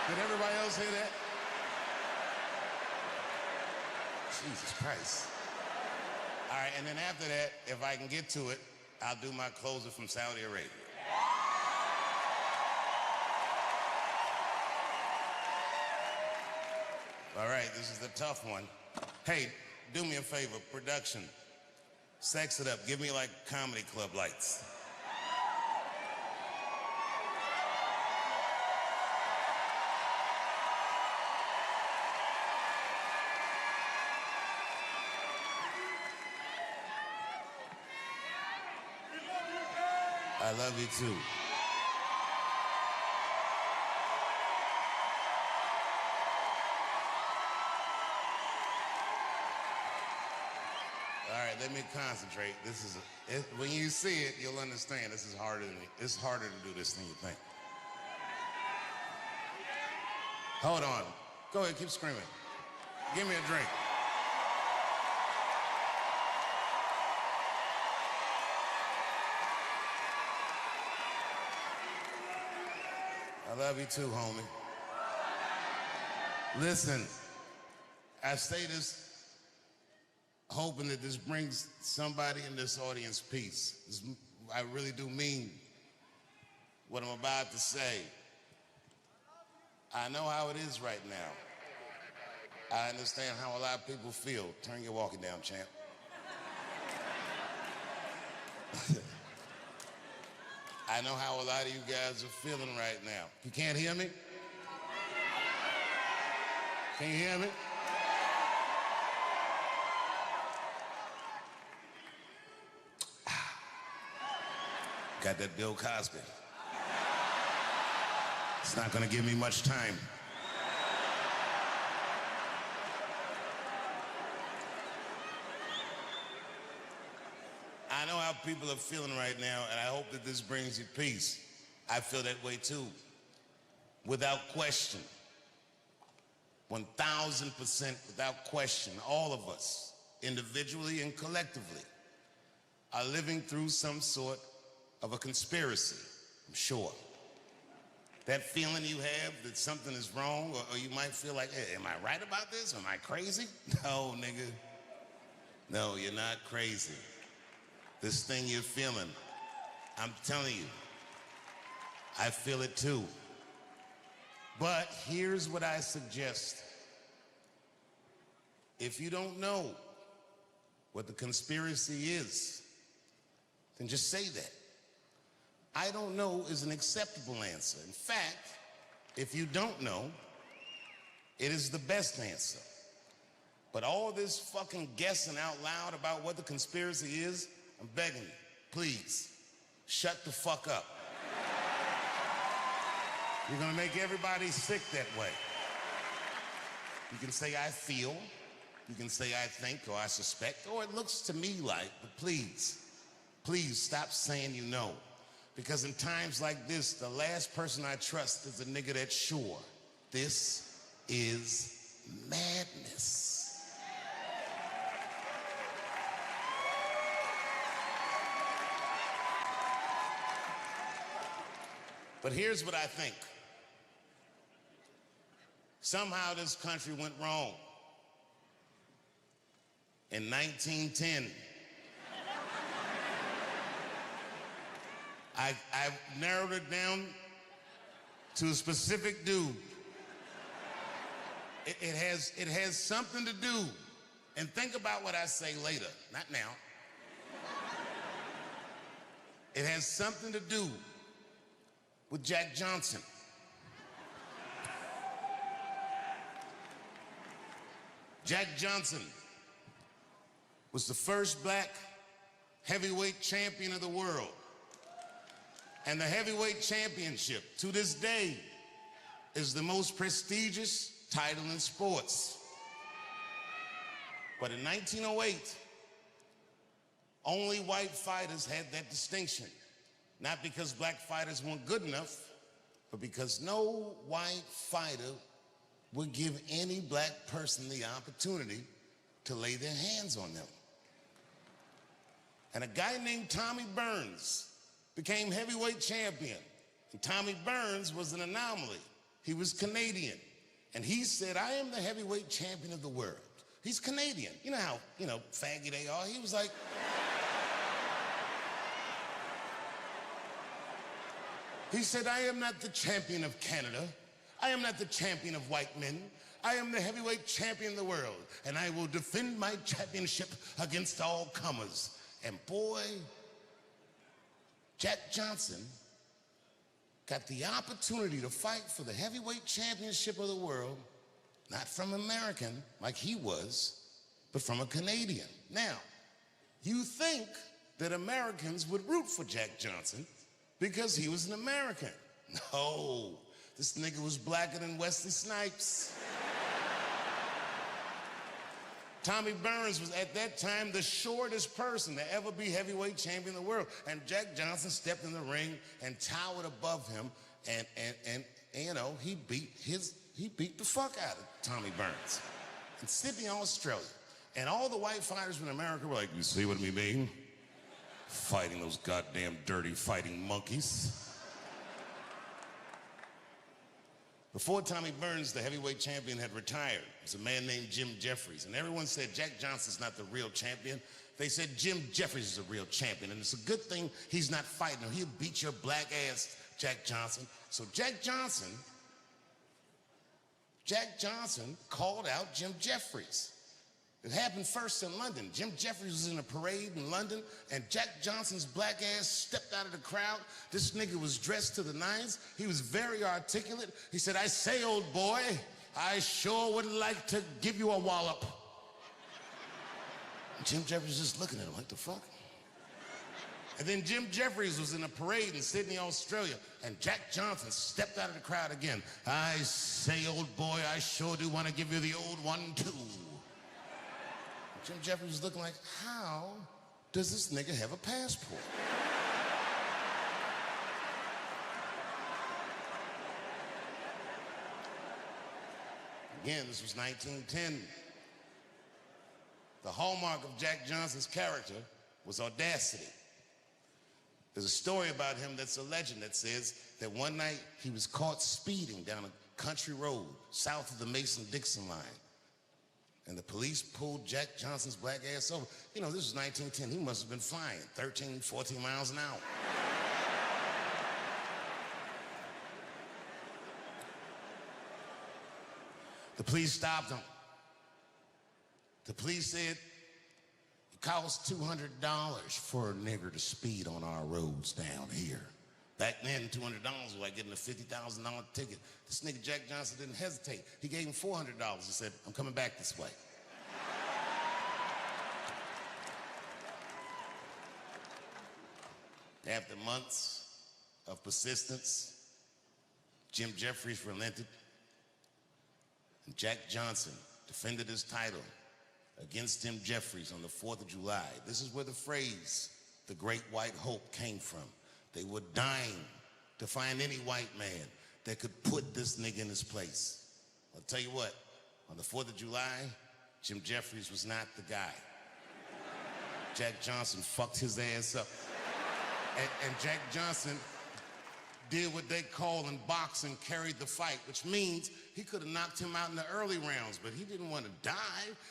Did everybody else hear that? Jesus Christ. All right, and then after that, if I can get to it, I'll do my closer from Saudi Arabia. All right, this is the tough one. Hey, do me a favor, production. Sex it up. Give me like comedy club lights. I love you too. All right, let me concentrate. When you see it, you'll understand this is harder than it's harder to do this than you think. Hold on. Go ahead, keep screaming. Give me a drink. I love you too, homie. Listen, I say this hoping that this brings somebody in this audience peace. I really do mean what I'm about to say. I know how it is right now. I understand how a lot of people feel. Turn your walkie down, champ. I know how a lot of you guys are feeling right now. You can't hear me? Can you hear me? Got that Bill Cosby. It's not gonna give me much time. I know how people are feeling right now, and I hope that this brings you peace. I feel that way too. Without question. 1,000% without question, all of us, individually and collectively, are living through some sort of a conspiracy, I'm sure. That feeling you have that something is wrong, or you might feel like, hey, am I right about this? Am I crazy? No, nigga. No, you're not crazy. This thing you're feeling, I'm telling you, I feel it too. But here's what I suggest. If you don't know what the conspiracy is, then just say that. I don't know is an acceptable answer. In fact, if you don't know, it is the best answer. But all this fucking guessing out loud about what the conspiracy is, I'm begging you, please, shut the fuck up. You're gonna make everybody sick that way. You can say I feel, you can say I think or I suspect, or it looks to me like, but please, please stop saying you know. Because in times like this, the last person I trust is a nigga that's sure. This is madness. But here's what I think. Somehow this country went wrong. In 1910, I've narrowed it down to a specific dude. It has something to do, and think about what I say later, not now. It has something to do with Jack Johnson. Jack Johnson was the first black heavyweight champion of the world. And the heavyweight championship, to this day, is the most prestigious title in sports. But in 1908, only white fighters had that distinction. Not because black fighters weren't good enough, but because no white fighter would give any black person the opportunity to lay their hands on them. And a guy named Tommy Burns became heavyweight champion. And Tommy Burns was an anomaly. He was Canadian. And he said, I am the heavyweight champion of the world. He's Canadian. You know how, faggy they are. He was like, he said, I am not the champion of Canada. I am not the champion of white men. I am the heavyweight champion of the world, and I will defend my championship against all comers. And boy, Jack Johnson got the opportunity to fight for the heavyweight championship of the world, not from an American like he was, but from a Canadian. Now, you think that Americans would root for Jack Johnson because he was an American. No, this nigga was blacker than Wesley Snipes. Tommy Burns was at that time the shortest person to ever be heavyweight champion of the world. And Jack Johnson stepped in the ring and towered above him, and he beat the fuck out of Tommy Burns in Sydney, Australia. And all the white fighters from America were like, you see what we mean? Fighting those goddamn dirty fighting monkeys. Before Tommy Burns, the heavyweight champion, had retired, it was a man named Jim Jeffries. And everyone said Jack Johnson's not the real champion. They said Jim Jeffries is a real champion, and it's a good thing he's not fighting him. He'll beat your black ass, Jack Johnson. So Jack Johnson called out Jim Jeffries. It happened first in London. Jim Jeffries was in a parade in London, and Jack Johnson's black ass stepped out of the crowd. This nigga was dressed to the nines. He was very articulate. He said, I say, old boy, I sure would like to give you a wallop. And Jim Jeffries just looking at him like, the fuck? And then Jim Jeffries was in a parade in Sydney, Australia, and Jack Johnson stepped out of the crowd again. I say, old boy, I sure do want to give you the old one, too. Jim Jeffries was looking like, how does this nigga have a passport? Again, this was 1910. The hallmark of Jack Johnson's character was audacity. There's a story about him that's a legend that says that one night he was caught speeding down a country road south of the Mason-Dixon line. And the police pulled Jack Johnson's black ass over. This was 1910. He must have been flying 13, 14 miles an hour. The police stopped him. The police said, it costs $200 for a nigger to speed on our roads down here. Back then, $200 was like getting a $50,000 ticket. This nigga Jack Johnson didn't hesitate. He gave him $400. He said, I'm coming back this way. After months of persistence, Jim Jeffries relented, and Jack Johnson defended his title against Jim Jeffries on the 4th of July. This is where the phrase, the Great White Hope, came from. They were dying to find any white man that could put this nigga in his place. I'll tell you what, on the 4th of July, Jim Jeffries was not the guy. Jack Johnson fucked his ass up. And Jack Johnson did what they call in boxing, carried the fight, which means he could have knocked him out in the early rounds, but he didn't want to die.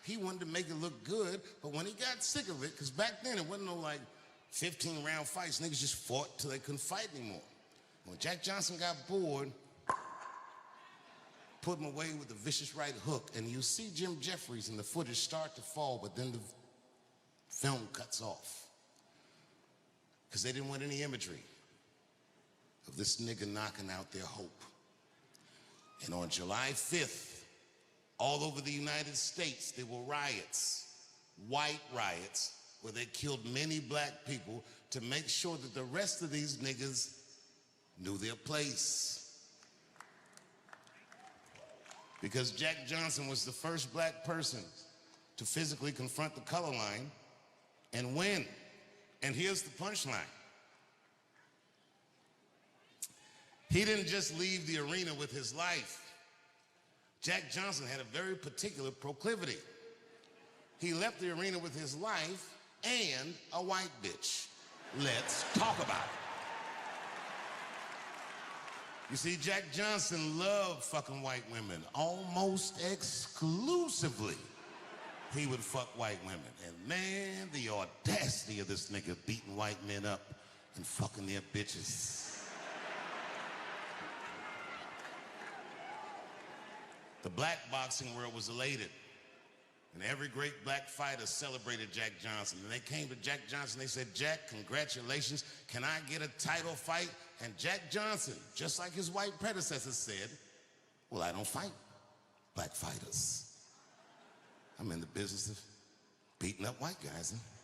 He wanted to make it look good, but when he got sick of it, because back then it wasn't no like 15-round fights, niggas just fought till they couldn't fight anymore. When Jack Johnson got bored, put him away with a vicious right hook, and you see Jim Jeffries in the footage start to fall, but then the film cuts off. Because they didn't want any imagery of this nigga knocking out their hope. And on July 5th, all over the United States, there were riots, white riots, where they killed many black people to make sure that the rest of these niggas knew their place. Because Jack Johnson was the first black person to physically confront the color line and win. And here's the punchline. He didn't just leave the arena with his life. Jack Johnson had a very particular proclivity. He left the arena with his life and a white bitch. Let's talk about it. You see, Jack Johnson loved fucking white women, almost exclusively. He would fuck white women. And man, the audacity of this nigga beating white men up and fucking their bitches. The black boxing world was elated. And every great black fighter celebrated Jack Johnson. And they came to Jack Johnson, they said, Jack, congratulations, can I get a title fight? And Jack Johnson, just like his white predecessors, said, well, I don't fight black fighters. I'm in the business of beating up white guys. Huh?